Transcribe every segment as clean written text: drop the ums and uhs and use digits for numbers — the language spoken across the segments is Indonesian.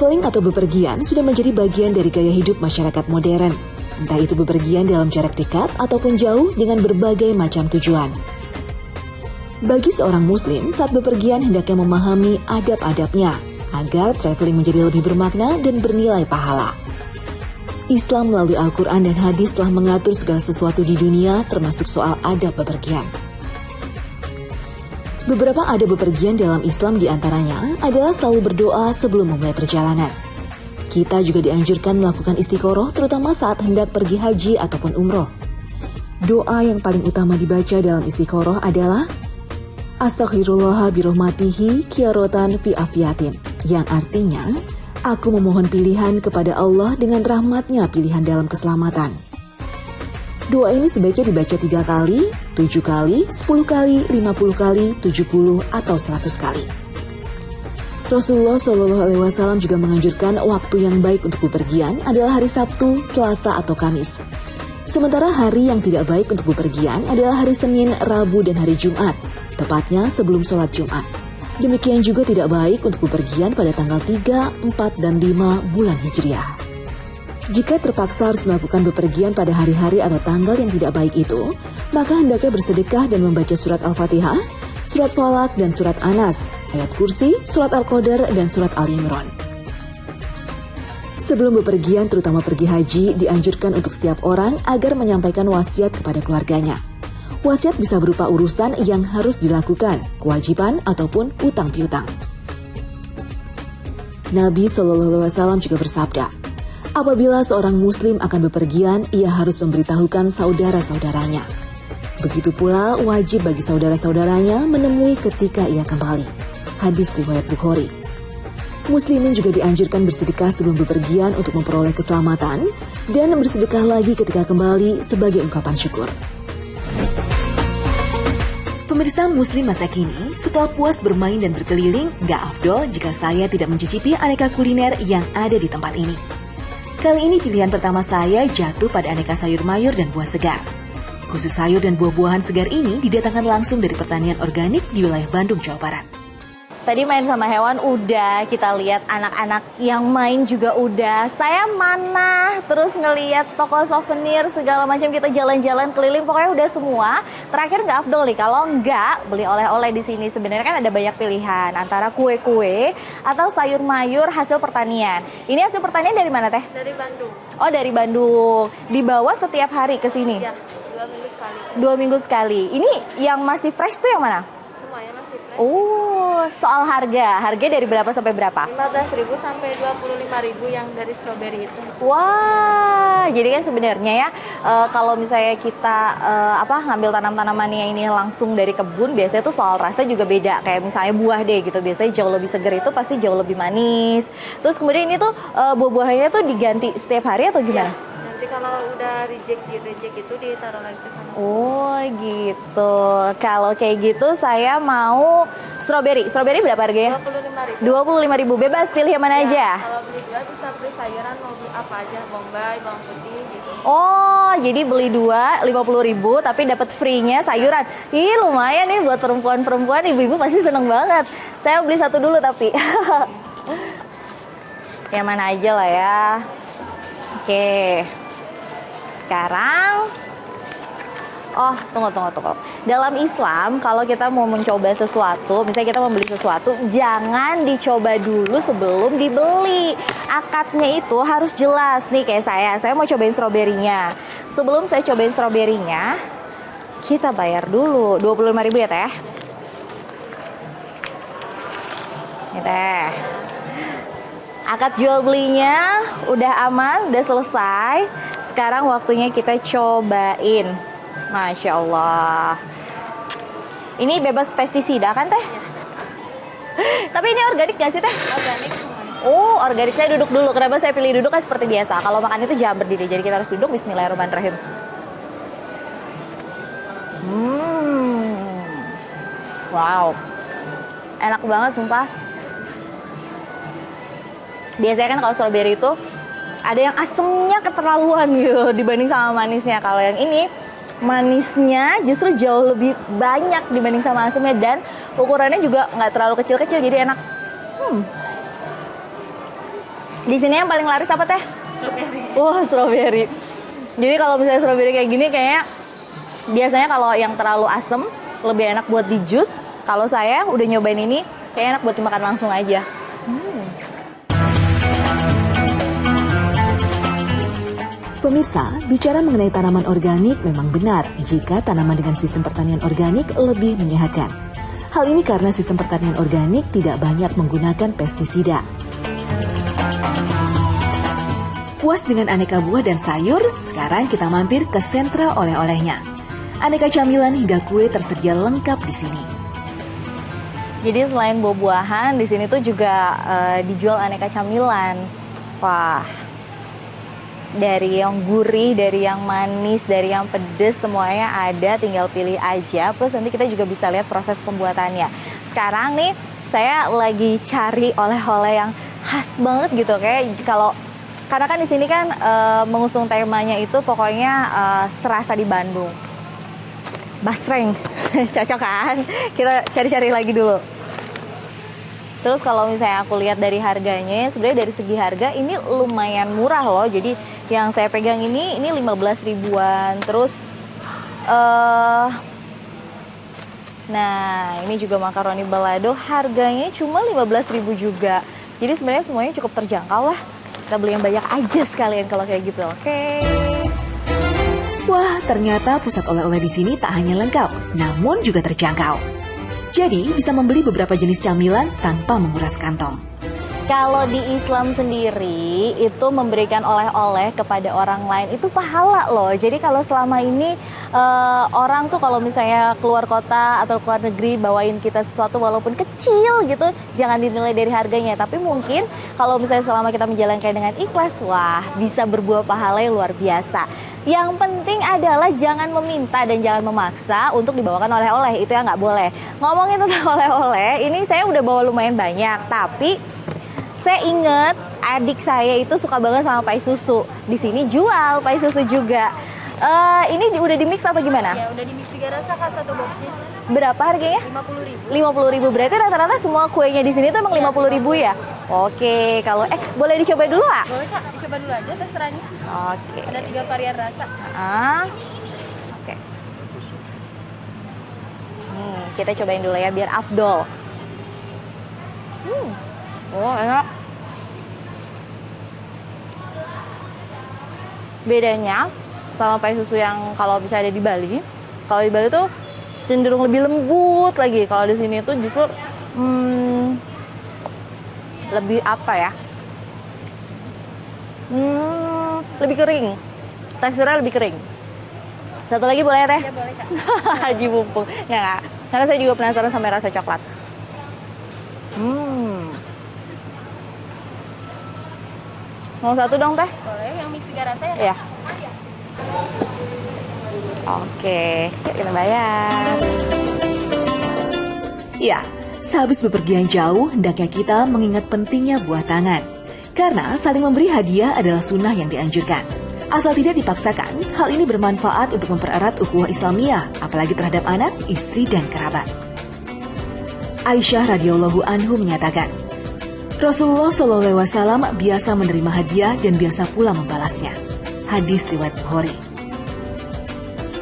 Traveling atau bepergian sudah menjadi bagian dari gaya hidup masyarakat modern. Entah itu bepergian dalam jarak dekat ataupun jauh dengan berbagai macam tujuan. Bagi seorang muslim, saat bepergian hendaknya memahami adab-adabnya agar traveling menjadi lebih bermakna dan bernilai pahala. Islam melalui Al-Quran dan hadis telah mengatur segala sesuatu di dunia termasuk soal adab bepergian. Beberapa adab bepergian dalam Islam diantaranya adalah selalu berdoa sebelum memulai perjalanan. Kita juga dianjurkan melakukan istiqoroh terutama saat hendak pergi haji ataupun umroh. Doa yang paling utama dibaca dalam istiqoroh adalah Astaghfirullah birahmatihi kiarotan fi afiatin, yang artinya, aku memohon pilihan kepada Allah dengan rahmatnya pilihan dalam keselamatan. Doa ini sebaiknya dibaca 3 kali, 7 kali, 10 kali, 50 kali, 70 atau 100 kali. Rasulullah SAW juga menganjurkan waktu yang baik untuk bepergian adalah hari Sabtu, Selasa atau Kamis. Sementara hari yang tidak baik untuk bepergian adalah hari Senin, Rabu dan hari Jumat, tepatnya sebelum sholat Jumat. Demikian juga tidak baik untuk bepergian pada tanggal 3, 4 dan 5 bulan Hijriah. Jika terpaksa harus melakukan bepergian pada hari-hari atau tanggal yang tidak baik itu, maka hendaknya bersedekah dan membaca surat Al-Fatihah, surat Falak dan surat Anas, ayat Kursi, surat Al-Qadar dan surat Al-Imran. Sebelum bepergian, terutama pergi haji, dianjurkan untuk setiap orang agar menyampaikan wasiat kepada keluarganya. Wasiat bisa berupa urusan yang harus dilakukan, kewajiban ataupun utang piutang. Nabi SAW juga bersabda, apabila seorang muslim akan bepergian, ia harus memberitahukan saudara-saudaranya. Begitu pula wajib bagi saudara-saudaranya menemui ketika ia kembali. Hadis riwayat Bukhari. Muslimin juga dianjurkan bersedekah sebelum bepergian untuk memperoleh keselamatan dan bersedekah lagi ketika kembali sebagai ungkapan syukur. Pemirsa Muslim masa kini, setelah puas bermain dan berkeliling, gak afdol jika saya tidak mencicipi aneka kuliner yang ada di tempat ini. Kali ini pilihan pertama saya jatuh pada aneka sayur mayur dan buah segar. Khusus sayur dan buah-buahan segar ini didatangkan langsung dari pertanian organik di wilayah Bandung, Jawa Barat. Tadi main sama hewan udah, kita lihat anak-anak yang main juga udah. Saya mana terus ngelihat toko souvenir segala macam, kita jalan-jalan keliling pokoknya udah semua. Terakhir nggak afdol nih kalau nggak beli oleh-oleh di sini. Sebenarnya kan ada banyak pilihan antara kue-kue atau sayur mayur hasil pertanian. Ini hasil pertanian dari mana teh? Dari Bandung. Oh dari Bandung. Dibawa setiap hari ke sini? Ya, 2 minggu sekali. 2 minggu sekali. Ini yang masih fresh tuh yang mana? Semuanya masih fresh. Oh, soal harga dari berapa sampai berapa? 15.000 sampai 25.000 yang dari stroberi itu. Wah, jadi kan sebenarnya ya kalau misalnya kita ngambil tanam-tanamannya ini langsung dari kebun, biasanya tuh soal rasa juga beda. Kayak misalnya buah deh gitu, biasanya jauh lebih segar itu pasti jauh lebih manis. Terus kemudian ini tuh buah-buahannya tuh diganti setiap hari atau gimana? Ya. Nanti kalau udah reject itu ditaruh lagi ke sana. Oh gitu. Kalau kayak gitu saya mau strawberry. Strawberry berapa harganya? 25.000. 25.000. Bebas pilih yang mana aja. Kalau beli 2 bisa beli sayuran, mau beli apa aja, bombay, bawang putih gitu. Oh, jadi beli 2 50.000 tapi dapat free-nya sayuran. Ih, lumayan nih buat perempuan-perempuan, ibu-ibu pasti seneng banget. Saya beli 1 dulu tapi. Yang mana aja lah ya. Oke. Sekarang tunggu. Dalam Islam, kalau kita mau mencoba sesuatu, misalnya kita membeli sesuatu, jangan dicoba dulu sebelum dibeli. Akadnya itu harus jelas. Nih kayak saya mau cobain stroberinya. Sebelum saya cobain stroberinya, kita bayar dulu 25.000 ya teh. Ini teh. Akad jual belinya udah aman, udah selesai. Sekarang waktunya kita cobain. Masya Allah. Ini bebas pestisida kan teh? Ya. Tapi ini organik gak sih teh? Organik semuanya. Oh organik. Saya duduk dulu. Kenapa saya pilih duduk kan seperti biasa. Kalau makan itu jangan berdiri. Jadi kita harus duduk. Bismillahirrahmanirrahim. Wow. Enak banget sumpah. Biasanya kan kalau strawberry itu ada yang asemnya keterlaluan gitu dibanding sama manisnya. Kalau yang ini manisnya justru jauh lebih banyak dibanding sama asemnya dan ukurannya juga nggak terlalu kecil-kecil jadi enak. Di sini yang paling laris apa teh? Strawberry. Wah, strawberry. Jadi kalau misalnya strawberry kayak gini kayaknya biasanya kalau yang terlalu asem lebih enak buat di jus. Kalau saya udah nyobain ini kayak enak buat dimakan langsung aja. Pemirsa, bicara mengenai tanaman organik memang benar jika tanaman dengan sistem pertanian organik lebih menyehatkan. Hal ini karena sistem pertanian organik tidak banyak menggunakan pestisida. Puas dengan aneka buah dan sayur, sekarang kita mampir ke sentra oleh-olehnya. Aneka camilan hingga kue tersedia lengkap di sini. Jadi selain buah-buahan, di sini tuh juga dijual aneka camilan. Wah, dari yang gurih, dari yang manis, dari yang pedes, semuanya ada, tinggal pilih aja. Plus nanti kita juga bisa lihat proses pembuatannya. Sekarang nih, saya lagi cari oleh-oleh yang khas banget gitu, kayak karena kan di sini kan mengusung temanya itu pokoknya serasa di Bandung. Basreng, cocok kan? Kita cari-cari lagi dulu. Terus kalau misalnya aku lihat dari harganya, sebenarnya dari segi harga ini lumayan murah loh. Jadi yang saya pegang ini 15 ribuan. Terus nah, ini juga makaroni balado, harganya cuma 15.000 juga. Jadi sebenarnya semuanya cukup terjangkau lah. Kita beli yang banyak aja sekalian kalau kayak gitu. Oke. Wah, ternyata pusat oleh-oleh di sini tak hanya lengkap, namun juga terjangkau. Jadi, bisa membeli beberapa jenis camilan tanpa menguras kantong. Kalau di Islam sendiri, itu memberikan oleh-oleh kepada orang lain itu pahala loh. Jadi kalau selama ini orang tuh kalau misalnya keluar kota atau keluar negeri bawain kita sesuatu walaupun kecil gitu, jangan dinilai dari harganya. Tapi mungkin kalau misalnya selama kita menjalankan dengan ikhlas, wah bisa berbuah pahala yang luar biasa. Yang penting adalah jangan meminta dan jangan memaksa untuk dibawakan oleh-oleh, itu yang nggak boleh. Ngomongin tentang oleh-oleh, ini saya udah bawa lumayan banyak, tapi saya inget adik saya itu suka banget sama pai susu. Di sini jual pai susu juga. Ini udah di mix atau gimana? Ya udah di mix 3 rasa Kak, satu boxnya. Berapa harganya? 50.000. 50.000, berarti rata-rata semua kuenya di sini tuh emang 50.000 ya? Oke, kalau boleh dicoba dulu ah? Boleh Kak, dicoba dulu aja terserah nih. Oke. Ada 3 varian rasa. Oke. Kita cobain dulu ya biar afdol. Oh, enak. Bedanya sama pai susu yang kalau bisa ada di Bali, kalau di Bali tuh cenderung lebih lembut lagi. Kalau di sini tuh justru lebih apa ya? Lebih kering. Teksturnya lebih kering. Satu lagi boleh ya Teh? Ya boleh Kak. Haji mumpung. Nggak. Karena saya juga penasaran sama rasa coklat. Mau satu dong Teh? Boleh, yang mix 3 rasa ya Kak? Iya. Oke, yuk kita bayar. Ya, sehabis bepergian jauh, hendaknya kita mengingat pentingnya buah tangan. Karena saling memberi hadiah adalah sunnah yang dianjurkan. Asal tidak dipaksakan, hal ini bermanfaat untuk mempererat ukhuwah Islamiyah, apalagi terhadap anak, istri, dan kerabat. Aisyah radhiyallahu anhu menyatakan, Rasulullah SAW biasa menerima hadiah dan biasa pula membalasnya. Hadis riwayat Bukhari.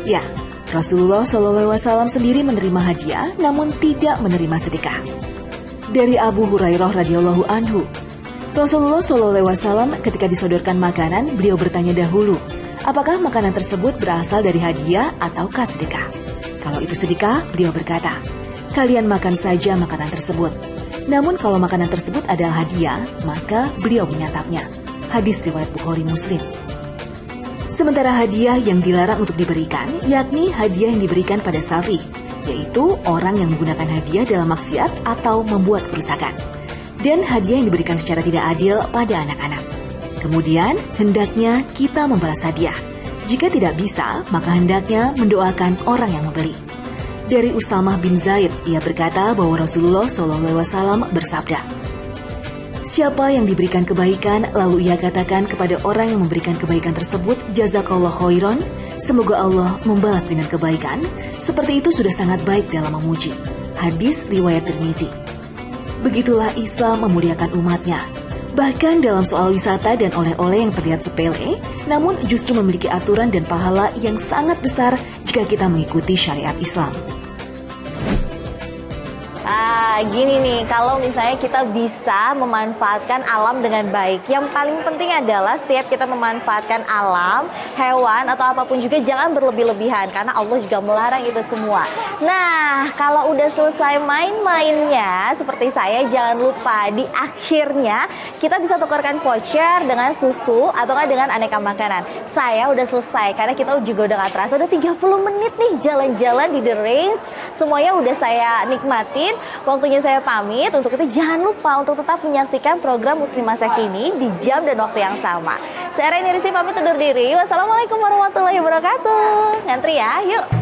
Ya, Rasulullah SAW sendiri menerima hadiah namun tidak menerima sedekah. Dari Abu Hurairah radhiyallahu anhu, Rasulullah SAW ketika disodorkan makanan, beliau bertanya dahulu, apakah makanan tersebut berasal dari hadiah ataukah sedekah? Kalau itu sedekah, beliau berkata, kalian makan saja makanan tersebut. Namun kalau makanan tersebut adalah hadiah, maka beliau menyantapnya. Hadis riwayat Bukhari Muslim. Sementara hadiah yang dilarang untuk diberikan, yakni hadiah yang diberikan pada safi, yaitu orang yang menggunakan hadiah dalam maksiat atau membuat kerusakan. Dan hadiah yang diberikan secara tidak adil pada anak-anak. Kemudian, hendaknya kita membalas hadiah. Jika tidak bisa, maka hendaknya mendoakan orang yang membeli. Dari Usamah bin Zaid, ia berkata bahwa Rasulullah SAW bersabda, siapa yang diberikan kebaikan, lalu ia katakan kepada orang yang memberikan kebaikan tersebut, jazakallah khairan, semoga Allah membalas dengan kebaikan, seperti itu sudah sangat baik dalam memuji. Hadis riwayat Tirmizi. Begitulah Islam memuliakan umatnya. Bahkan dalam soal wisata dan oleh-oleh yang terlihat sepele, namun justru memiliki aturan dan pahala yang sangat besar jika kita mengikuti syariat Islam. Gini nih, kalau misalnya kita bisa memanfaatkan alam dengan baik, yang paling penting adalah setiap kita memanfaatkan alam, hewan, atau apapun juga jangan berlebih-lebihan, karena Allah juga melarang itu semua. Nah, kalau udah selesai main-mainnya, seperti saya, jangan lupa di akhirnya kita bisa tukarkan voucher dengan susu atau dengan aneka makanan. Saya udah selesai, karena kita juga udah gak terasa, udah 30 menit nih jalan-jalan di The Range. Semuanya udah saya nikmatin. Waktunya saya pamit. Untuk itu jangan lupa untuk tetap menyaksikan program Muslim Masa Kini di jam dan waktu yang sama. Saya Raini Rizky pamit undur diri. Wassalamualaikum warahmatullahi wabarakatuh. Ngantri ya, yuk.